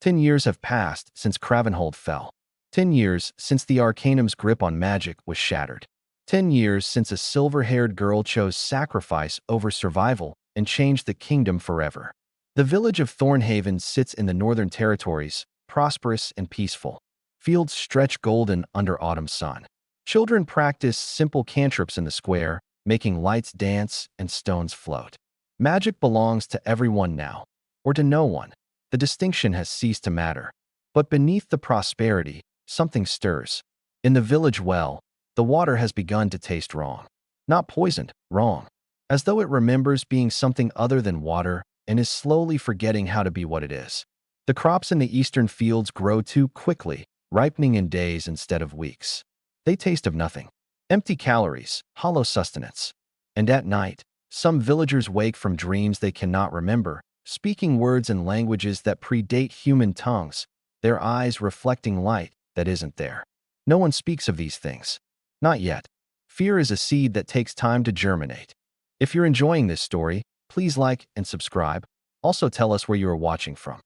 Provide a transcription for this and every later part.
10 years have passed since Cravenhold fell. 10 years since the Arcanum's grip on magic was shattered. 10 years since a silver-haired girl chose sacrifice over survival and changed the kingdom forever. The village of Thornhaven sits in the Northern Territories, prosperous and peaceful. Fields stretch golden under autumn sun. Children practice simple cantrips in the square, making lights dance and stones float. Magic belongs to everyone now, or to no one. The distinction has ceased to matter. But beneath the prosperity, something stirs. In the village well, the water has begun to taste wrong. Not poisoned, wrong. As though it remembers being something other than water and is slowly forgetting how to be what it is. The crops in the eastern fields grow too quickly, ripening in days instead of weeks. They taste of nothing. Empty calories, hollow sustenance. And at night, some villagers wake from dreams they cannot remember, speaking words and languages that predate human tongues, their eyes reflecting light that isn't there. No one speaks of these things. Not yet. Fear is a seed that takes time to germinate. If you're enjoying this story, please like and subscribe. Also tell us where you are watching from.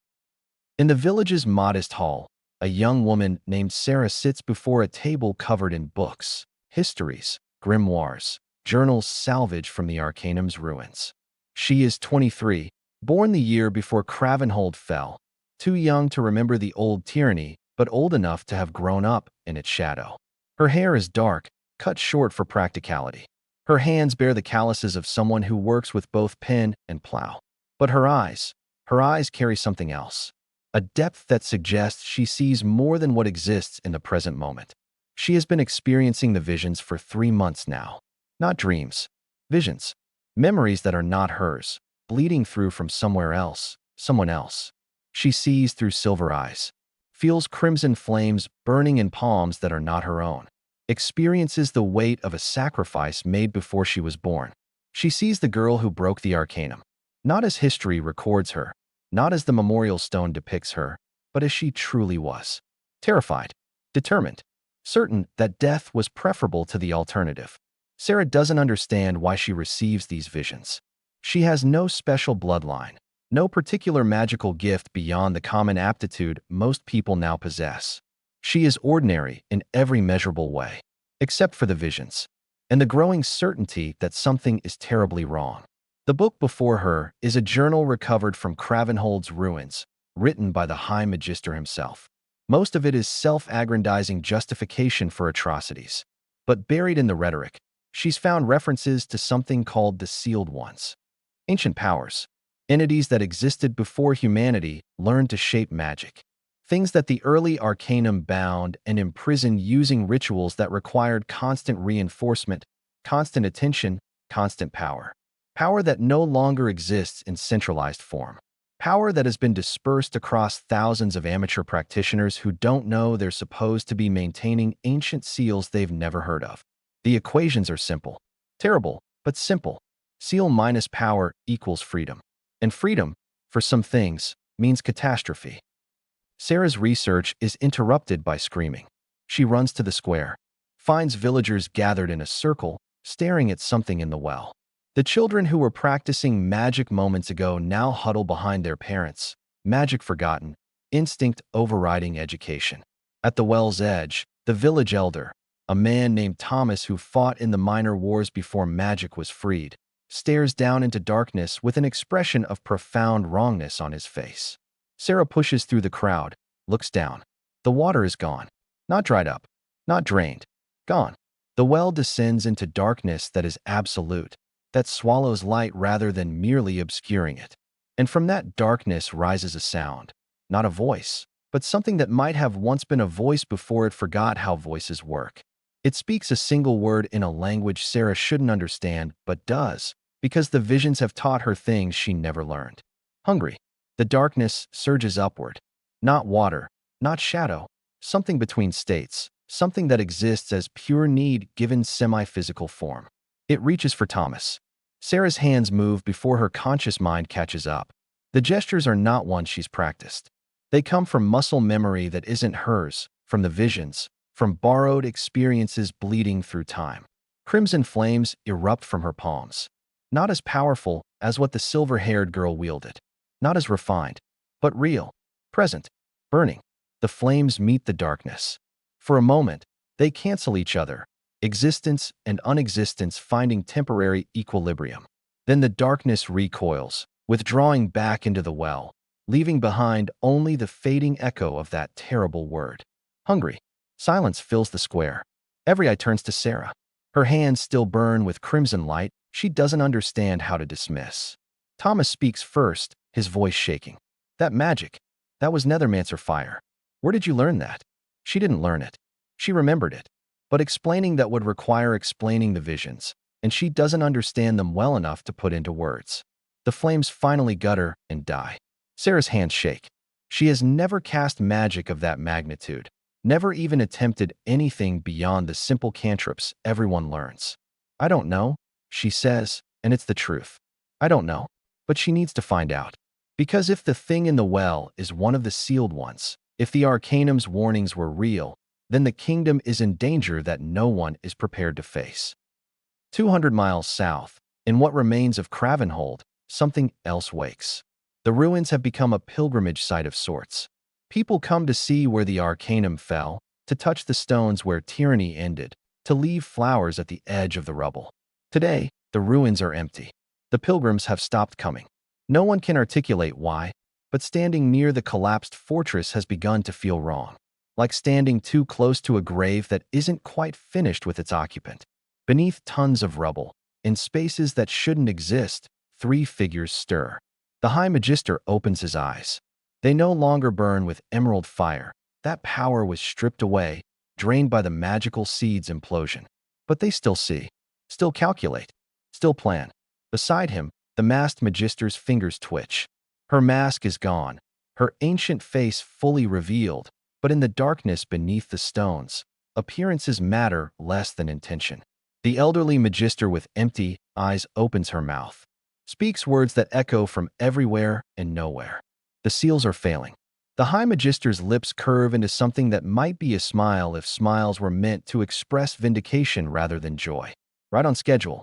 In the village's modest hall, a young woman named Sarah sits before a table covered in books, histories, grimoires, journals salvaged from the Arcanum's ruins. She is 23, born the year before Cravenhold fell, too young to remember the old tyranny, but old enough to have grown up in its shadow. Her hair is dark, cut short for practicality. Her hands bear the calluses of someone who works with both pen and plow. But her eyes carry something else. A depth that suggests she sees more than what exists in the present moment. She has been experiencing the visions for 3 months now. Not dreams, visions. Memories that are not hers, bleeding through from somewhere else, someone else. She sees through silver eyes, feels crimson flames burning in palms that are not her own, experiences the weight of a sacrifice made before she was born. She sees the girl who broke the Arcanum, not as history records her, not as the memorial stone depicts her, but as she truly was. Terrified, determined, certain that death was preferable to the alternative. Sarah doesn't understand why she receives these visions. She has no special bloodline, no particular magical gift beyond the common aptitude most people now possess. She is ordinary in every measurable way, except for the visions, and the growing certainty that something is terribly wrong. The book before her is a journal recovered from Cravenhold's ruins, written by the High Magister himself. Most of it is self-aggrandizing justification for atrocities. But buried in the rhetoric, she's found references to something called the Sealed Ones. Ancient powers, entities that existed before humanity learned to shape magic. Things that the early Arcanum bound and imprisoned using rituals that required constant reinforcement, constant attention, constant power. Power that no longer exists in centralized form. Power that has been dispersed across thousands of amateur practitioners who don't know they're supposed to be maintaining ancient seals they've never heard of. The equations are simple. Terrible, but simple. Seal minus power equals freedom. And freedom, for some things, means catastrophe. Sarah's research is interrupted by screaming. She runs to the square, finds villagers gathered in a circle, staring at something in the well. The children who were practicing magic moments ago now huddle behind their parents, magic forgotten, instinct overriding education. At the well's edge, the village elder, a man named Thomas who fought in the minor wars before magic was freed, stares down into darkness with an expression of profound wrongness on his face. Sarah pushes through the crowd, looks down. The water is gone. Not dried up, not drained. Gone. The well descends into darkness that is absolute, that swallows light rather than merely obscuring it. And from that darkness rises a sound, not a voice, but something that might have once been a voice before it forgot how voices work. It speaks a single word in a language Sarah shouldn't understand, but does, because the visions have taught her things she never learned. Hungry. The darkness surges upward. Not water, not shadow, something between states, something that exists as pure need given semi-physical form. It reaches for Thomas. Sarah's hands move before her conscious mind catches up. The gestures are not ones she's practiced. They come from muscle memory that isn't hers, from the visions, from borrowed experiences bleeding through time. Crimson flames erupt from her palms. Not as powerful as what the silver-haired girl wielded. Not as refined, but real, present. burning. The flames meet the darkness. For a moment, they cancel each other, existence and unexistence finding temporary equilibrium. Then the darkness recoils, withdrawing back into the well, leaving behind only the fading echo of that terrible word. Hungry. Silence fills the square. Every eye turns to Sarah. Her hands still burn with crimson light she doesn't understand how to dismiss. Thomas speaks first, his voice shaking. That magic. That was Nethermancer fire. Where did you learn that? She didn't learn it. She remembered it. But explaining that would require explaining the visions, and she doesn't understand them well enough to put into words. The flames finally gutter and die. Sarah's hands shake. She has never cast magic of that magnitude, never even attempted anything beyond the simple cantrips everyone learns. I don't know, she says, and it's the truth. I don't know, but she needs to find out. Because if the thing in the well is one of the sealed ones, if the Arcanum's warnings were real, then the kingdom is in danger that no one is prepared to face. 200 miles south, in what remains of Cravenhold, something else wakes. The ruins have become a pilgrimage site of sorts. People come to see where the Arcanum fell, to touch the stones where tyranny ended, to leave flowers at the edge of the rubble. Today, the ruins are empty. The pilgrims have stopped coming. No one can articulate why, but standing near the collapsed fortress has begun to feel wrong. Like standing too close to a grave that isn't quite finished with its occupant. Beneath tons of rubble, in spaces that shouldn't exist, 3 figures stir. The High Magister opens his eyes. They no longer burn with emerald fire. That power was stripped away, drained by the magical seed's implosion. But they still see, still calculate, still plan. Beside him, the masked Magister's fingers twitch. Her mask is gone, her ancient face fully revealed, but in the darkness beneath the stones, appearances matter less than intention. The elderly Magister with empty eyes opens her mouth, speaks words that echo from everywhere and nowhere. The seals are failing. The High Magister's lips curve into something that might be a smile if smiles were meant to express vindication rather than joy. Right on schedule.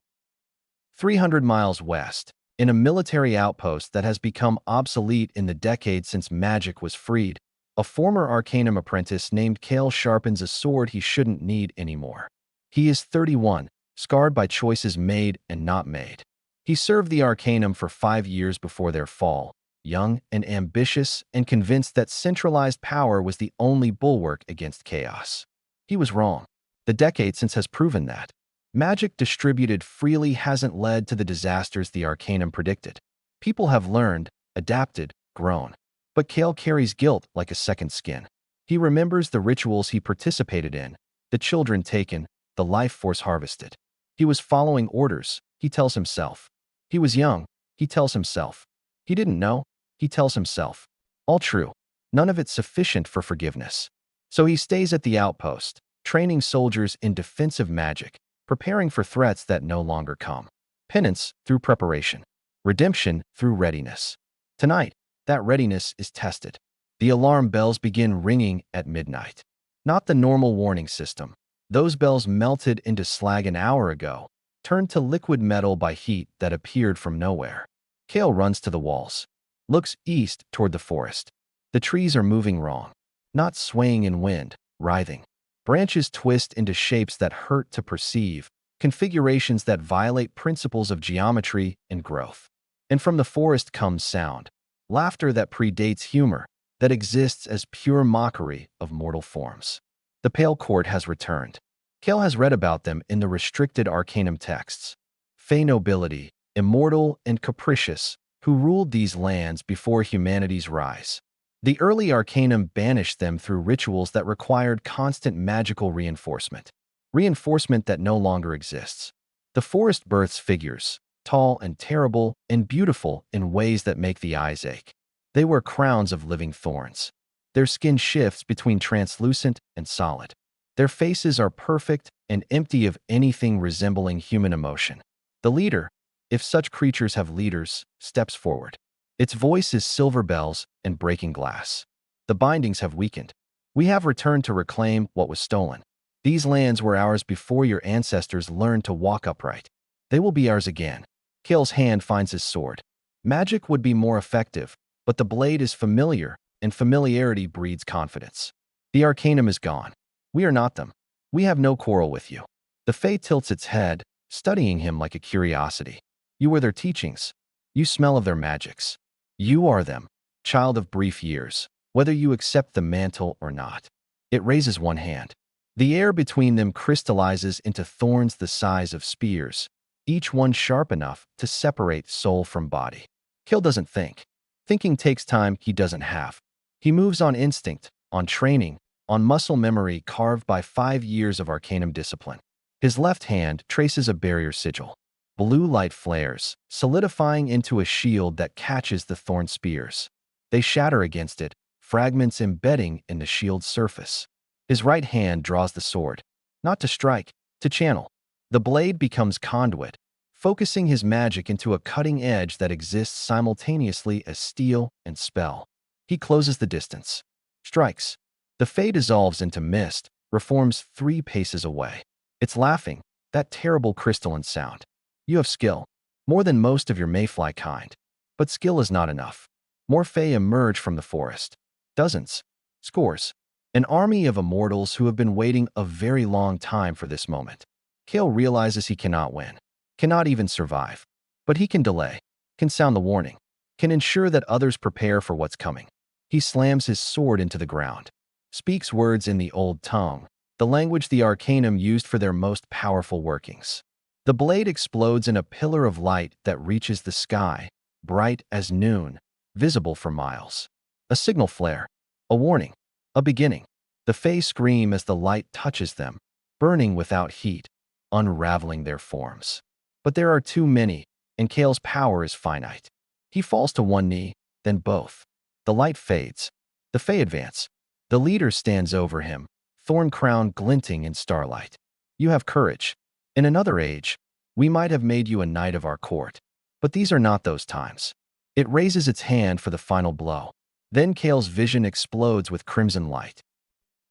300 miles west, in a military outpost that has become obsolete in the decades since magic was freed, a former Arcanum apprentice named Kale sharpens a sword he shouldn't need anymore. He is 31, scarred by choices made and not made. He served the Arcanum for 5 years before their fall, young and ambitious and convinced that centralized power was the only bulwark against chaos. He was wrong. The decade since has proven that. Magic distributed freely hasn't led to the disasters the Arcanum predicted. People have learned, adapted, grown. But Kale carries guilt like a second skin. He remembers the rituals he participated in, the children taken, the life force harvested. He was following orders, he tells himself. He was young, he tells himself. He didn't know, he tells himself. All true. None of it sufficient for forgiveness. So he stays at the outpost, training soldiers in defensive magic, preparing for threats that no longer come. Penance through preparation. Redemption through readiness. Tonight, that readiness is tested. The alarm bells begin ringing at midnight. Not the normal warning system. Those bells melted into slag an hour ago, turned to liquid metal by heat that appeared from nowhere. Kale runs to the walls, looks east toward the forest. The trees are moving wrong, not swaying in wind, writhing. Branches twist into shapes that hurt to perceive, configurations that violate principles of geometry and growth. And from the forest comes sound, laughter that predates humor, that exists as pure mockery of mortal forms. The Pale Court has returned. Kale has read about them in the restricted Arcanum texts. Fey nobility, immortal and capricious, who ruled these lands before humanity's rise. The early Arcanum banished them through rituals that required constant magical reinforcement. Reinforcement that no longer exists. The forest births figures, tall and terrible and beautiful in ways that make the eyes ache. They wear crowns of living thorns. Their skin shifts between translucent and solid. Their faces are perfect and empty of anything resembling human emotion. The leader, if such creatures have leaders, steps forward. Its voice is silver bells and breaking glass. The bindings have weakened. We have returned to reclaim what was stolen. These lands were ours before your ancestors learned to walk upright. They will be ours again. Kale's hand finds his sword. Magic would be more effective, but the blade is familiar, and familiarity breeds confidence. The Arcanum is gone. We are not them. We have no quarrel with you. The Fae tilts its head, studying him like a curiosity. You are their teachings. You smell of their magics. You are them, child of brief years, whether you accept the mantle or not. It raises one hand. The air between them crystallizes into thorns the size of spears, each one sharp enough to separate soul from body. Kale doesn't think. Thinking takes time he doesn't have. He moves on instinct, on training, on muscle memory carved by 5 years of Arcanum discipline. His left hand traces a barrier sigil. Blue light flares, solidifying into a shield that catches the thorn spears. They shatter against it, fragments embedding in the shield's surface. His right hand draws the sword, not to strike, to channel. The blade becomes conduit, focusing his magic into a cutting edge that exists simultaneously as steel and spell. He closes the distance. Strikes. The Fae dissolves into mist, reforms 3 paces away. It's laughing, that terrible crystalline sound. You have skill, more than most of your mayfly kind. But skill is not enough. More Fae emerge from the forest. Dozens. Scores. An army of immortals who have been waiting a very long time for this moment. Kale realizes he cannot win, cannot even survive. But he can delay, can sound the warning, can ensure that others prepare for what's coming. He slams his sword into the ground, speaks words in the old tongue, the language the Arcanum used for their most powerful workings. The blade explodes in a pillar of light that reaches the sky, bright as noon, visible for miles. A signal flare, a warning, a beginning. The Fae scream as the light touches them, burning without heat, unraveling their forms. But there are too many, and Kale's power is finite. He falls to one knee, then both. The light fades. The Fae advance. The leader stands over him, thorn crown glinting in starlight. You have courage. In another age, we might have made you a knight of our court. But these are not those times. It raises its hand for the final blow. Then Kale's vision explodes with crimson light.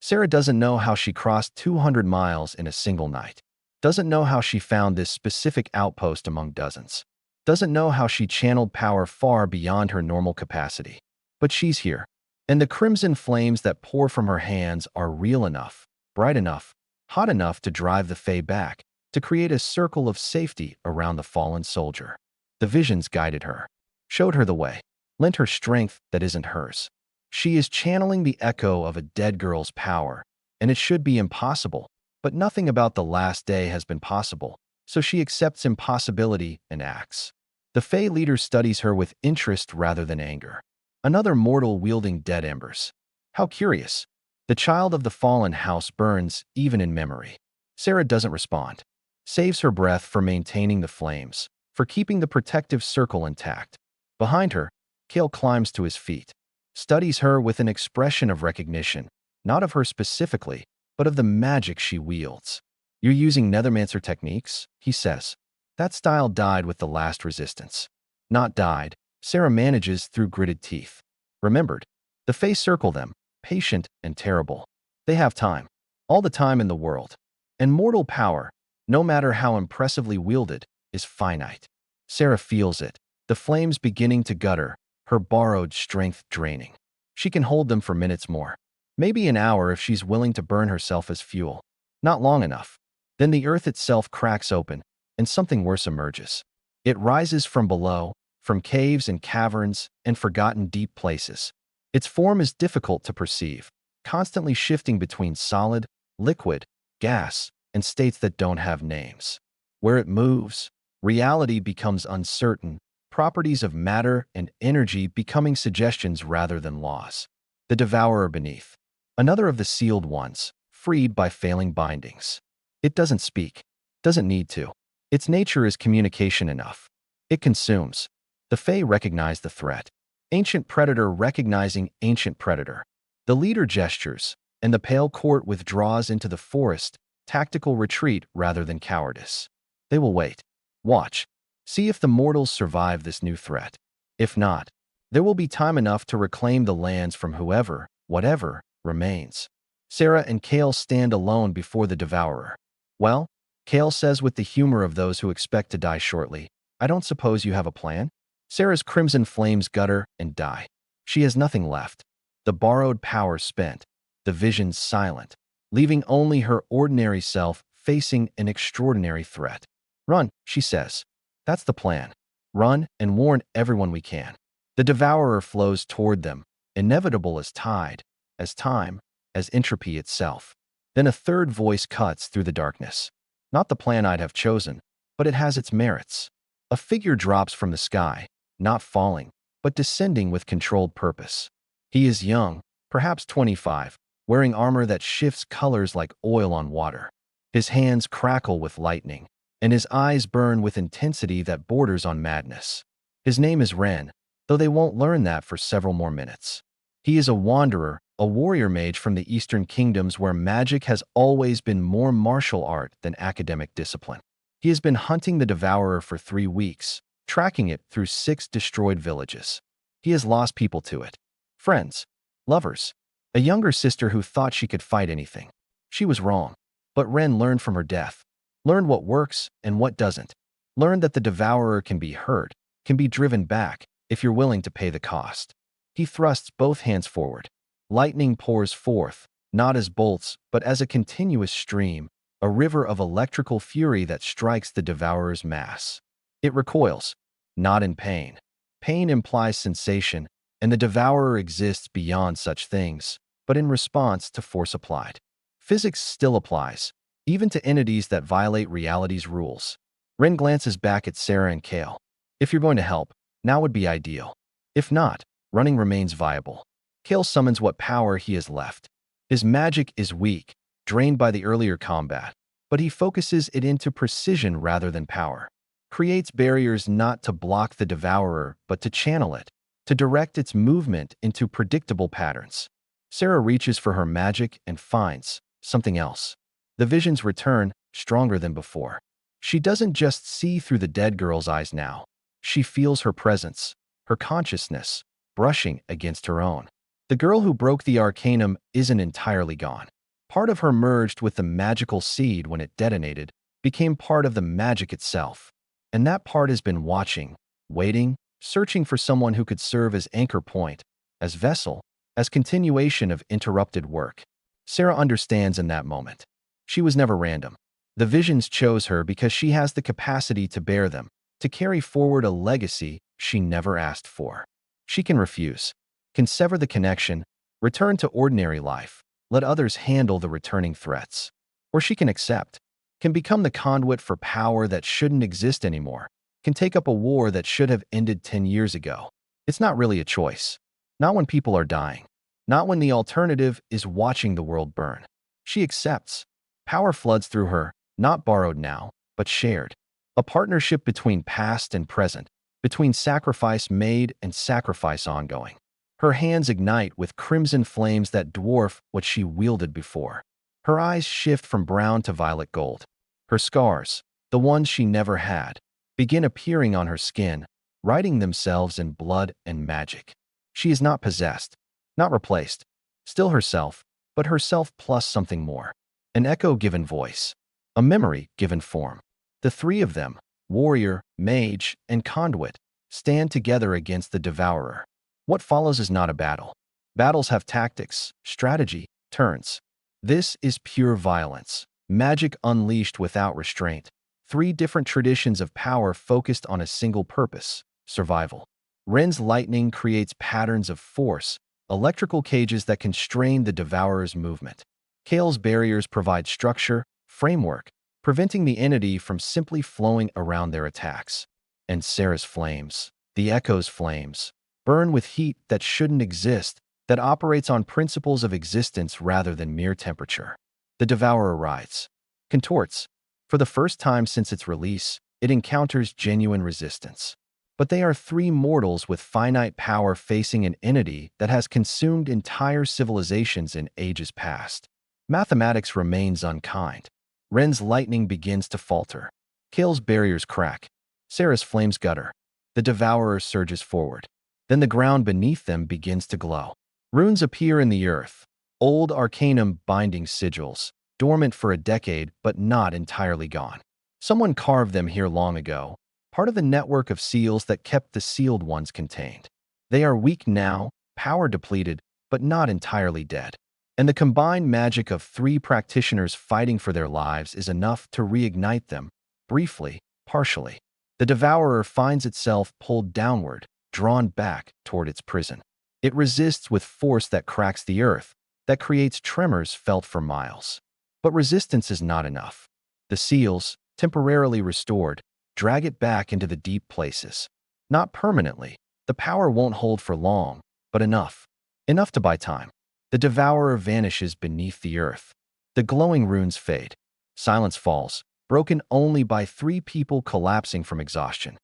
Sarah doesn't know how she crossed 200 miles in a single night. Doesn't know how she found this specific outpost among dozens. Doesn't know how she channeled power far beyond her normal capacity. But she's here. And the crimson flames that pour from her hands are real enough, bright enough, hot enough to drive the Fae back, to create a circle of safety around the fallen soldier. The visions guided her, showed her the way, lent her strength that isn't hers. She is channeling the echo of a dead girl's power, and it should be impossible, but nothing about the last day has been possible, so she accepts impossibility and acts. The Fae leader studies her with interest rather than anger. Another mortal wielding dead embers. How curious. The child of the fallen house burns even in memory. Sarah doesn't respond. Saves her breath for maintaining the flames, for keeping the protective circle intact. Behind her, Kale climbs to his feet, studies her with an expression of recognition, not of her specifically, but of the magic she wields. You're using Nethermancer techniques, he says. That style died with the last resistance. Not died, Sarah manages through gritted teeth. Remembered. The Fae circle them, patient and terrible. They have time. All the time in the world. And mortal power, no matter how impressively wielded, is finite. Sarah feels it, the flames beginning to gutter, her borrowed strength draining. She can hold them for minutes more. Maybe an hour if she's willing to burn herself as fuel. Not long enough. Then the earth itself cracks open, and something worse emerges. It rises from below, from caves and caverns and forgotten deep places. Its form is difficult to perceive, constantly shifting between solid, liquid, gas, and states that don't have names. Where it moves, reality becomes uncertain, properties of matter and energy becoming suggestions rather than laws. The devourer beneath. Another of the sealed ones, freed by failing bindings. It doesn't speak, doesn't need to. Its nature is communication enough. It consumes. The Fae recognize the threat. Ancient predator recognizing ancient predator. The leader gestures, and the pale court withdraws into the forest, tactical retreat rather than cowardice. They will wait. Watch. See if the mortals survive this new threat. If not, there will be time enough to reclaim the lands from whoever, whatever, remains. Sarah and Kale stand alone before the devourer. Well, Kale says with the humor of those who expect to die shortly, I don't suppose you have a plan? Sarah's crimson flames gutter and die. She has nothing left. the borrowed power spent, the visions silent, leaving only her ordinary self facing an extraordinary threat. Run, she says. That's the plan. Run and warn everyone we can. The devourer flows toward them, inevitable as tide, as time, as entropy itself. Then a third voice cuts through the darkness. Not the plan I'd have chosen, but it has its merits. A figure drops from the sky, not falling, but descending with controlled purpose. He is young, perhaps 25, wearing armor that shifts colors like oil on water. His hands crackle with lightning, and his eyes burn with intensity that borders on madness. His name is Ren, though they won't learn that for several more minutes. He is a wanderer, a warrior mage from the Eastern Kingdoms where magic has always been more martial art than academic discipline. He has been hunting the devourer for 3 weeks, tracking it through 6 destroyed villages. He has lost people to it. Friends, lovers, a younger sister who thought she could fight anything. She was wrong. But Ren learned from her death, learned what works and what doesn't, learned that the devourer can be hurt, can be driven back, if you're willing to pay the cost. He thrusts both hands forward. Lightning pours forth, not as bolts, but as a continuous stream, a river of electrical fury that strikes the devourer's mass. It recoils, not in pain. Pain implies sensation, and the devourer exists beyond such things, but in response to force applied. Physics still applies, even to entities that violate reality's rules. Ren glances back at Sarah and Kale. If you're going to help, now would be ideal. If not, running remains viable. Kale summons what power he has left. His magic is weak, drained by the earlier combat, but he focuses it into precision rather than power. Creates barriers not to block the devourer, but to channel it, to direct its movement into predictable patterns. Sarah reaches for her magic and finds something else. The visions return, stronger than before. She doesn't just see through the dead girl's eyes now. She feels her presence, her consciousness, brushing against her own. The girl who broke the arcanum isn't entirely gone. Part of her merged with the magical seed when it detonated, became part of the magic itself. And that part has been watching, waiting, searching for someone who could serve as anchor point, as vessel, as continuation of interrupted work. Sarah understands in that moment. She was never random. The visions chose her because she has the capacity to bear them, to carry forward a legacy she never asked for. She can refuse, can sever the connection, return to ordinary life, let others handle the returning threats. Or she can accept, can become the conduit for power that shouldn't exist anymore, can take up a war that should have ended 10 years ago. It's not really a choice. Not when people are dying. Not when the alternative is watching the world burn. She accepts. Power floods through her, not borrowed now, but shared. A partnership between past and present, between sacrifice made and sacrifice ongoing. Her hands ignite with crimson flames that dwarf what she wielded before. Her eyes shift from brown to violet gold. Her scars, the ones she never had, begin appearing on her skin, writing themselves in blood and magic. She is not possessed, not replaced, still herself, but herself plus something more. An echo given voice, a memory given form. The 3 of them, warrior, mage, and conduit, stand together against the devourer. What follows is not a battle. Battles have tactics, strategy, turns. This is pure violence, magic unleashed without restraint. 3 different traditions of power focused on a single purpose, survival. Ren's lightning creates patterns of force, electrical cages that constrain the devourer's movement. Kale's barriers provide structure, framework, preventing the entity from simply flowing around their attacks. And Sarah's flames, the echo's flames, burn with heat that shouldn't exist, that operates on principles of existence rather than mere temperature. The devourer rides, contorts. For the first time since its release, it encounters genuine resistance. But they are 3 mortals with finite power facing an entity that has consumed entire civilizations in ages past. Mathematics remains unkind. Ren's lightning begins to falter. Kale's barriers crack. Sarah's flames gutter. The devourer surges forward. Then the ground beneath them begins to glow. Runes appear in the earth. Old arcanum binding sigils, dormant for a decade but not entirely gone. Someone carved them here long ago, part of the network of seals that kept the sealed ones contained. They are weak now, power depleted, but not entirely dead. And the combined magic of three practitioners fighting for their lives is enough to reignite them, briefly, partially. The devourer finds itself pulled downward, drawn back toward its prison. It resists with force that cracks the earth, that creates tremors felt for miles. But resistance is not enough. The seals, temporarily restored, drag it back into the deep places. Not permanently. The power won't hold for long, but enough. Enough to buy time. The devourer vanishes beneath the earth. The glowing runes fade. Silence falls, broken only by three people collapsing from exhaustion.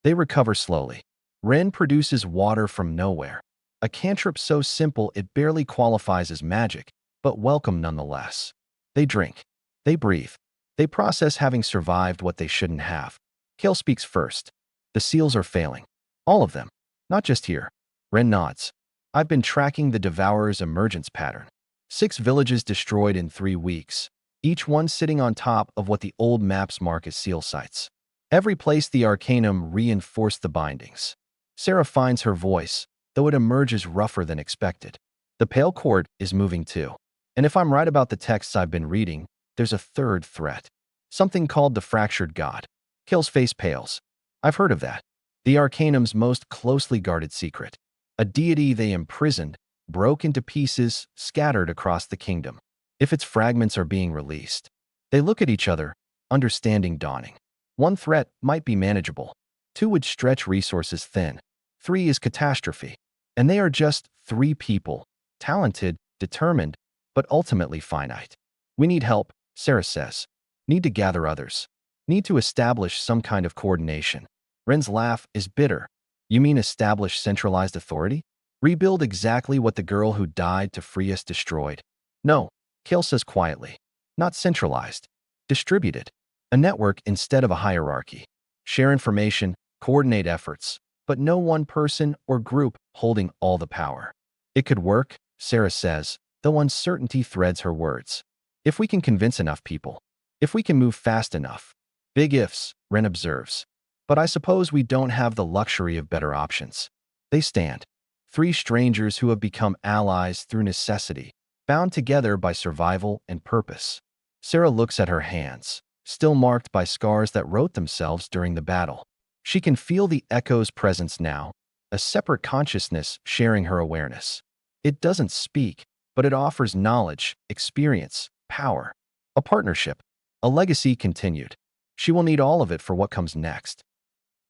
They recover slowly. Ren produces water from nowhere. A cantrip so simple it barely qualifies as magic, but welcome nonetheless. They drink. They breathe. They process having survived what they shouldn't have. Kale speaks first. The seals are failing. All of them. Not just here. Ren nods. I've been tracking the devourer's emergence pattern. 6 villages destroyed in 3 weeks, each one sitting on top of what the old maps mark as seal sites. Every place the Arcanum reinforced the bindings. Sarah finds her voice, though it emerges rougher than expected. The Pale Court is moving too. And if I'm right about the texts I've been reading, there's a third threat. Something called the Fractured God. Kale's face pales. I've heard of that. The Arcanum's most closely guarded secret. A deity they imprisoned, broke into pieces, scattered across the kingdom. If its fragments are being released, they look at each other, understanding dawning. 1 threat might be manageable. 2 would stretch resources thin. 3 is catastrophe. And they are just 3 people, talented, determined, but ultimately finite. We need help, Sarah says. Need to gather others. Need to establish some kind of coordination. Ren's laugh is bitter. You mean establish centralized authority? Rebuild exactly what the girl who died to free us destroyed? No, Kale says quietly. Not centralized. Distributed. A network instead of a hierarchy. Share information, coordinate efforts, but no one person or group holding all the power. It could work, Sarah says, though uncertainty threads her words. If we can convince enough people. If we can move fast enough. Big ifs, Ren observes. But I suppose we don't have the luxury of better options. They stand. 3 strangers who have become allies through necessity, bound together by survival and purpose. Sarah looks at her hands, still marked by scars that wrote themselves during the battle. She can feel the echo's presence now, a separate consciousness sharing her awareness. It doesn't speak, but it offers knowledge, experience, power. A partnership. A legacy continued. She will need all of it for what comes next.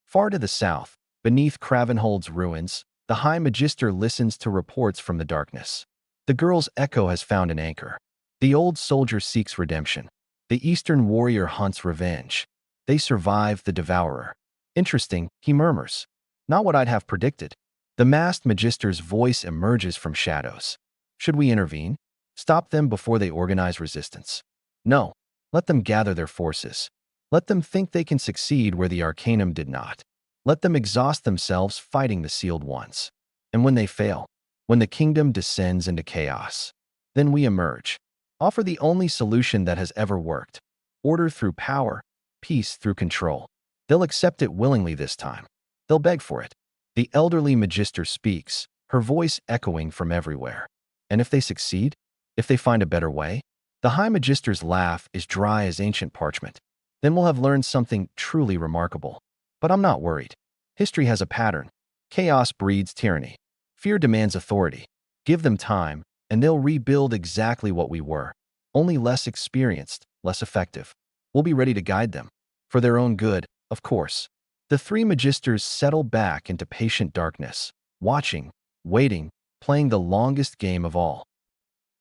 Far to the south, beneath Cravenhold's ruins, the High Magister listens to reports from the darkness. The girl's echo has found an anchor. The old soldier seeks redemption. The Eastern warrior hunts revenge. They survive the devourer. Interesting, he murmurs. Not what I'd have predicted. The masked Magister's voice emerges from shadows. Should we intervene? Stop them before they organize resistance? No. Let them gather their forces. Let them think they can succeed where the Arcanum did not. Let them exhaust themselves fighting the sealed ones. And when they fail, when the kingdom descends into chaos, then we emerge. Offer the only solution that has ever worked. Order through power, peace through control. They'll accept it willingly this time. They'll beg for it. The elderly Magister speaks, her voice echoing from everywhere. And if they succeed? If they find a better way? The High Magister's laugh is dry as ancient parchment. Then we'll have learned something truly remarkable. But I'm not worried. History has a pattern. Chaos breeds tyranny. Fear demands authority. Give them time, and they'll rebuild exactly what we were. Only less experienced, less effective. We'll be ready to guide them. For their own good, of course. The 3 Magisters settle back into patient darkness, watching, waiting, playing the longest game of all.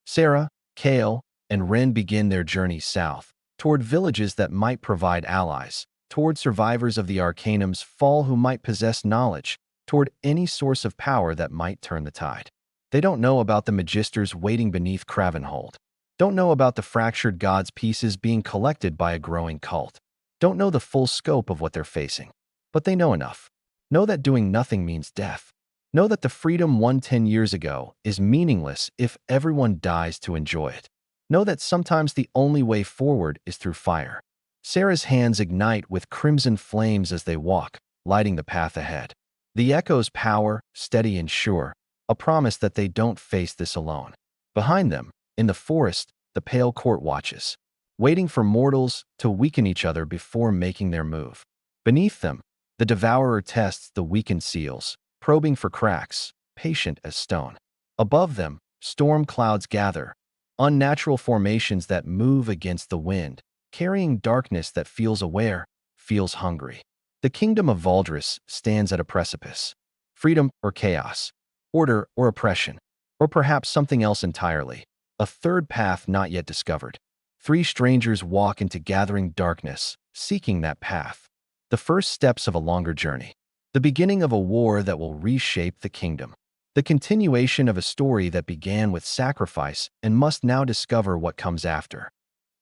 Sarah, Kale, and Ren begin their journey south, toward villages that might provide allies, toward survivors of the Arcanum's fall who might possess knowledge, toward any source of power that might turn the tide. They don't know about the Magisters waiting beneath Cravenhold. Don't know about the fractured god's pieces being collected by a growing cult. Don't know the full scope of what they're facing. But they know enough. Know that doing nothing means death. Know that the freedom won 10 years ago is meaningless if everyone dies to enjoy it. Know that sometimes the only way forward is through fire. Sarah's hands ignite with crimson flames as they walk, lighting the path ahead. The echo's power, steady and sure, a promise that they don't face this alone. Behind them, in the forest, the Pale Court watches, waiting for mortals to weaken each other before making their move. Beneath them, the Devourer tests the weakened seals, probing for cracks, patient as stone. Above them, storm clouds gather, unnatural formations that move against the wind, carrying darkness that feels aware, feels hungry. The kingdom of Valdris stands at a precipice. Freedom or chaos, order or oppression, or perhaps something else entirely. A third path not yet discovered. Three strangers walk into gathering darkness, seeking that path. The first steps of a longer journey. The beginning of a war that will reshape the kingdom. The continuation of a story that began with sacrifice and must now discover what comes after.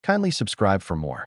Kindly subscribe for more.